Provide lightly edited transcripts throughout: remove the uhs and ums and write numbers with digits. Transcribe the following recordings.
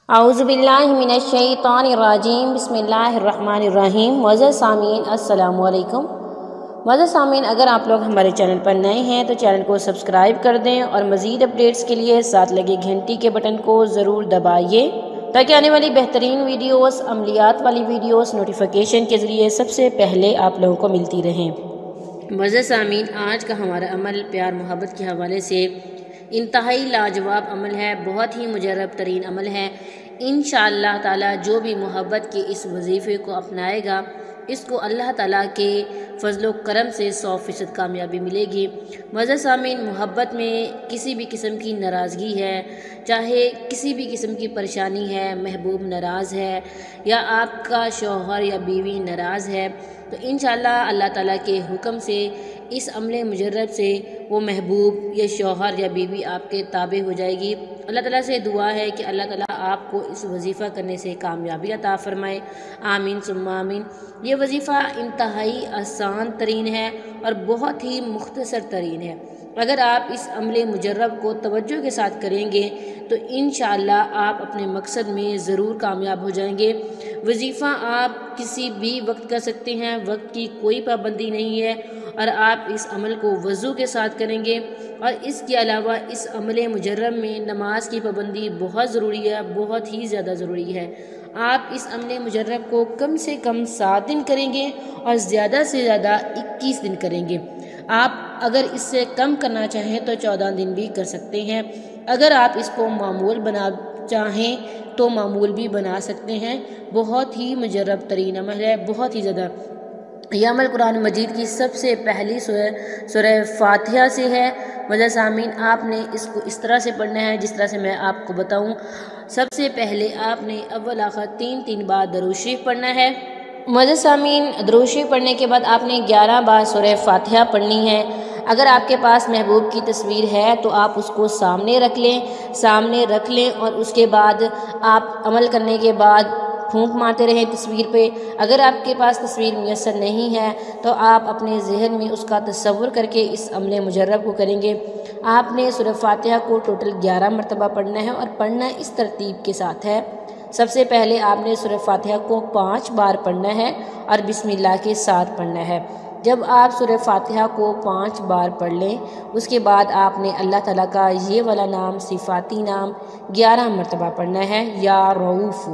اعوذ باللہ من الشیطان الرجیم بسم اللہ الرحمن الرحیم۔ معزز سامعین السلام علیکم۔ معزز سامعین، اگر آپ لوگ ہمارے چینل پر نئے ہیں تو چینل کو سبسکرائب کر دیں اور مزید اپڈیٹس کے لیے ساتھ لگے گھنٹی کے بٹن کو ضرور دبائیے تاکہ آنے والی بہترین ویڈیوز، عملیات والی ویڈیوز نوٹیفیکیشن کے ذریعے سب سے پہلے آپ لوگوں کو ملتی رہیں۔ معزز سامعین، آج کا ہمارا عمل پیار محبت کے حوالے سے انتہائی لاجواب عمل ہے، بہت ہی مجرب ترین عمل ہے۔ انشاءاللہ تعالی جو بھی محبت کے اس وظیفے کو اپنائے گا، اس کو اللہ تعالیٰ کے فضل و کرم سے 100% کامیابی ملے گی۔ معزز سامعین، محبت میں کسی بھی قسم کی ناراضگی ہے، چاہے کسی بھی قسم کی پریشانی ہے، محبوب ناراض ہے یا آپ کا شوہر یا بیوی ناراض ہے، تو انشاءاللہ اللہ تعالیٰ کے حکم سے اس عمل مجرب سے وہ محبوب یا شوہر یا بیوی آپ کے تابع ہو جائے گی۔ اللہ تعالیٰ سے دعا ہے کہ اللہ تعالیٰ آپ کو اس وظیفہ کرنے سے کامیابی عطا فرمائے، آمین ثم آمین۔ یہ وظیفہ انتہائی آسان ترین ہے اور بہت ہی مختصر ترین ہے۔ اگر آپ اس عمل مجرب کو توجہ کے ساتھ کریں گے تو انشاءاللہ آپ اپنے مقصد میں ضرور کامیاب ہو جائیں گے۔ وظیفہ آپ کسی بھی وقت کر سکتے ہیں، وقت کی کوئی پابندی نہیں ہے، اور آپ اس عمل کو وضو کے ساتھ کریں گے۔ اور اس کے علاوہ اس عمل مجرب میں نماز کی پابندی بہت ضروری ہے، بہت ہی زیادہ ضروری ہے۔ آپ اس عمل مجرب کو کم سے کم 7 دن کریں گے اور زیادہ سے زیادہ 21 دن کریں گے۔ آپ اگر اس سے کم کرنا چاہیں تو 14 دن بھی کر سکتے ہیں۔ اگر آپ اس کو معمول بنا چاہیں تو معمول بھی بنا سکتے ہیں۔ بہت ہی مجرب ترین عمل ہے، بہت ہی زیادہ۔ یہ عمل قرآن مجید کی سب سے پہلی سورہ فاتحہ سے ہے۔ معزز سامعین، آپ نے اس کو اس طرح سے پڑھنا ہے جس طرح سے میں آپ کو بتاؤں۔ سب سے پہلے آپ نے اول آخر 3 بار درود شریف پڑھنا ہے۔ معزز سامعین، درود شریف پڑھنے کے بعد آپ نے 11 بار سورہ فاتحہ پڑھنی ہے۔ اگر آپ کے پاس محبوب کی تصویر ہے تو آپ اس کو سامنے رکھ لیں اور اس کے بعد آپ عمل کرنے کے بعد پھونک مارتے رہیں تصویر پہ۔ اگر آپ کے پاس تصویر میسر نہیں ہے تو آپ اپنے ذہن میں اس کا تصور کر کے اس عمل مجرب کو کریں گے۔ آپ نے سورہ فاتحہ کو ٹوٹل 11 مرتبہ پڑھنا ہے اور پڑھنا اس ترتیب کے ساتھ ہے۔ سب سے پہلے آپ نے سورہ فاتحہ کو 5 بار پڑھنا ہے اور بسم اللہ کے ساتھ پڑھنا ہے۔ جب آپ سورہ فاتحہ کو 5 بار پڑھ لیں، اس کے بعد آپ نے اللہ تعالیٰ کا یہ والا نام، صفاتی نام 11 مرتبہ پڑھنا ہے، یا رؤوف۔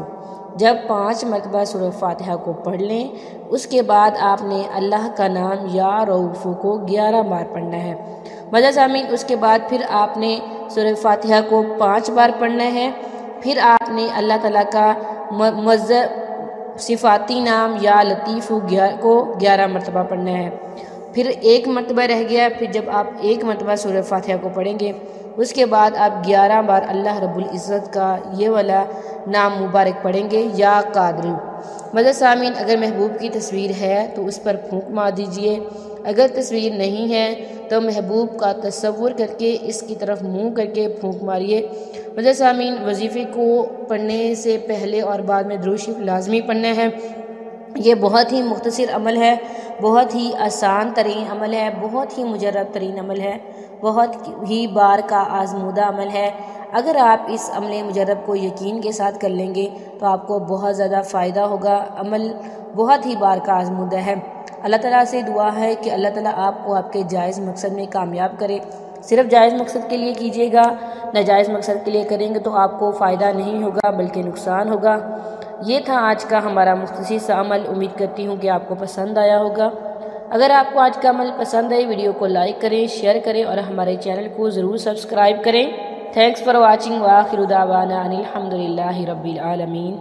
جب 5 مرتبہ سورہ فاتحہ کو پڑھ لیں، اس کے بعد آپ نے اللہ کا نام یا رؤوف کو 11 بار پڑھنا ہے۔ معزز سامعین، اس کے بعد پھر آپ نے سورہ فاتحہ کو 5 بار پڑھنا ہے۔ پھر آپ نے اللہ تعالیٰ کا صفاتی نام یا لطیف کو 11 مرتبہ پڑھنا ہے۔ پھر 1 مرتبہ رہ گیا۔ پھر جب آپ 1 مرتبہ سورہ فاتحہ کو پڑھیں گے، اس کے بعد آپ 11 بار اللہ رب العزت کا یہ والا نام مبارک پڑھیں گے، یا قادر۔ معزز سامعین، اگر محبوب کی تصویر ہے تو اس پر پھونک مار دیجئے۔ اگر تصویر نہیں ہے تو محبوب کا تصور کر کے اس کی طرف منہ کر کے پھونک ماریے۔ معزز سامعین، وظیفے کو پڑھنے سے پہلے اور بعد میں درود شریف لازمی پڑھنا ہے۔ یہ بہت ہی مختصر عمل ہے، بہت ہی آسان ترین عمل ہے، بہت ہی مجرب ترین عمل ہے، بہت ہی بار کا آزمودہ عمل ہے۔ اگر آپ اس عمل مجرب کو یقین کے ساتھ کر لیں گے تو آپ کو بہت زیادہ فائدہ ہوگا۔ عمل بہت ہی بار کا آزمودہ ہے۔ اللہ تعالیٰ سے دعا ہے کہ اللہ تعالیٰ آپ کو آپ کے جائز مقصد میں کامیاب کرے۔ صرف جائز مقصد کے لیے کیجیے گا، ناجائز مقصد کے لیے کریں گے تو آپ کو فائدہ نہیں ہوگا بلکہ نقصان ہوگا۔ یہ تھا آج کا ہمارا مختصر سا عمل۔ امید کرتی ہوں کہ آپ کو پسند آیا ہوگا۔ اگر آپ کو آج کا عمل پسند آئے، ویڈیو کو لائک کریں، شیئر کریں اور ہمارے چینل کو ضرور سبسکرائب کریں۔ تھینکس فار واچنگ، وآخر دعوانا ان الحمد للہ رب العالمین۔